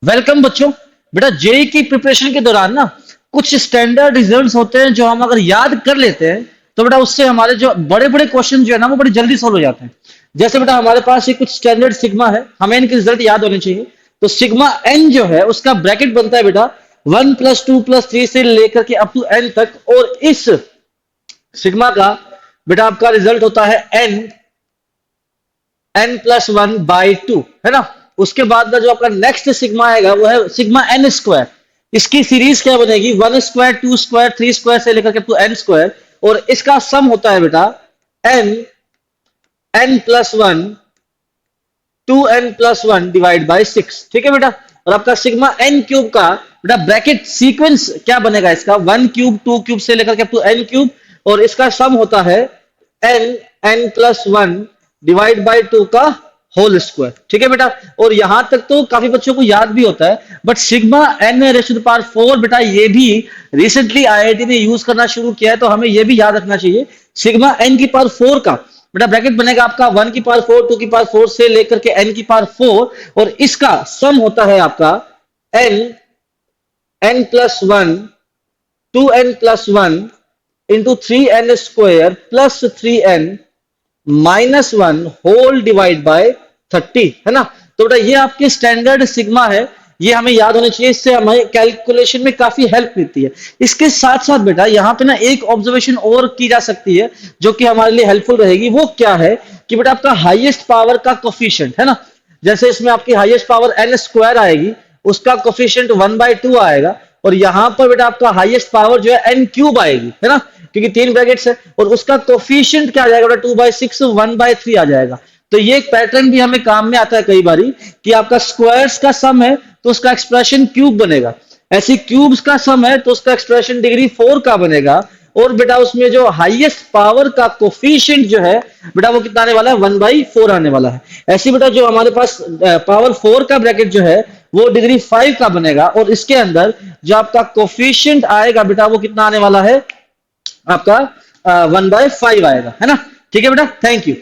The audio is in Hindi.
वेलकम बच्चों। बेटा जेई की प्रिपरेशन के दौरान ना कुछ स्टैंडर्ड रिजल्ट्स होते हैं जो हम अगर याद कर लेते हैं तो बेटा उससे हमारे जो बड़े बड़े क्वेश्चन जो है ना वो बड़ी जल्दी सॉल्व हो जाते हैं। जैसे बेटा हमारे पास ये कुछ स्टैंडर्ड सिग्मा है, हमें इनके रिजल्ट याद होने चाहिए। तो सिग्मा एन जो है उसका ब्रैकेट बनता है बेटा 1+2+3 से लेकर के अप टू एन तक, और इस सिग्मा का बेटा आपका रिजल्ट होता है n+1/2, है ना। उसके बाद का जो आपका नेक्स्ट सिग्मा आएगा वो है सिग्मा एन स्क्वायर। इसकी सीरीज क्या बनेगी, 1 स्क्वायर 2 स्क्वायर 3 स्क्वायर से लेकर के टू एन स्क्वायर, और इसका सम होता है बेटा n+1 2n+1/6। ठीक है बेटा। और आपका सिग्मा एन क्यूब का बेटा ब्रैकेट सीक्वेंस क्या बनेगा, इसका 1 क्यूब 2 क्यूब से लेकर के टू एन क्यूब, और इसका सम होता है n+1/2 का होल स्क्वायर। ठीक है बेटा। और यहां तक तो काफी बच्चों को याद भी होता है, but sigma n raise to the power 4 बेटा ये भी रिसेंटली आईआईटी ने यूज करना शुरू किया है, तो हमें ये भी याद रखना चाहिए। सिग्मा एन की पावर 4 का बेटा ब्रैकेट बनेगा आपका 1 की पावर 4 2 की पावर 4 से लेकर के n की पावर 4, और इसका सम होता है आपका n+1 2n+1 into 3n² plus 3n-1 whole divide by 30, है ना। तो बेटा ये आपके स्टैंडर्ड सिग्मा है, ये हमें याद होना चाहिए, इससे हमें कैलकुलेशन में काफी हेल्प मिलती है। इसके साथ साथ बेटा यहाँ पे ना एक ऑब्जर्वेशन और की जा सकती है जो कि हमारे लिए हेल्पफुल रहेगी। वो क्या है कि बेटा आपका हाईएस्ट पावर का कोफिशिएंट, है ना। जैसे इसमें आपकी हाईएस्ट पावर n स्क्वायर आएगी, उसका कोफिशिएंट 1/2 आएगा, और यहां पर बेटा आपका हाईएस्ट पावर जो है n क्यूब आएगी, है ना, क्योंकि 3 ब्रैकेट्स है, और उसका कोफिशिएंट क्या आ जाएगा बेटा 2/6 1/3 आ जाएगा। तो ये एक पैटर्न भी हमें काम में आता है कई बारी कि आपका स्क्वायर्स का सम है तो उसका एक्सप्रेशन क्यूब बनेगा, ऐसे क्यूब्स का सम है तो उसका एक्सप्रेशन डिग्री 4 का बनेगा, और बेटा उसमें जो हाईएस्ट पावर का कोफिशिएंट जो है बेटा वो कितना आने वाला है 1/4 आने वाला है। ऐसे बेटा जो हमारे पास पावर 4 का ब्रैकेट जो है वो डिग्री 5 का बनेगा, और इसके अंदर जो आपका कोफिशिएंट आएगा बेटा वो कितना आने वाला है आपका 1/5 आएगा, है ना। ठीक है बेटा, थैंक यू।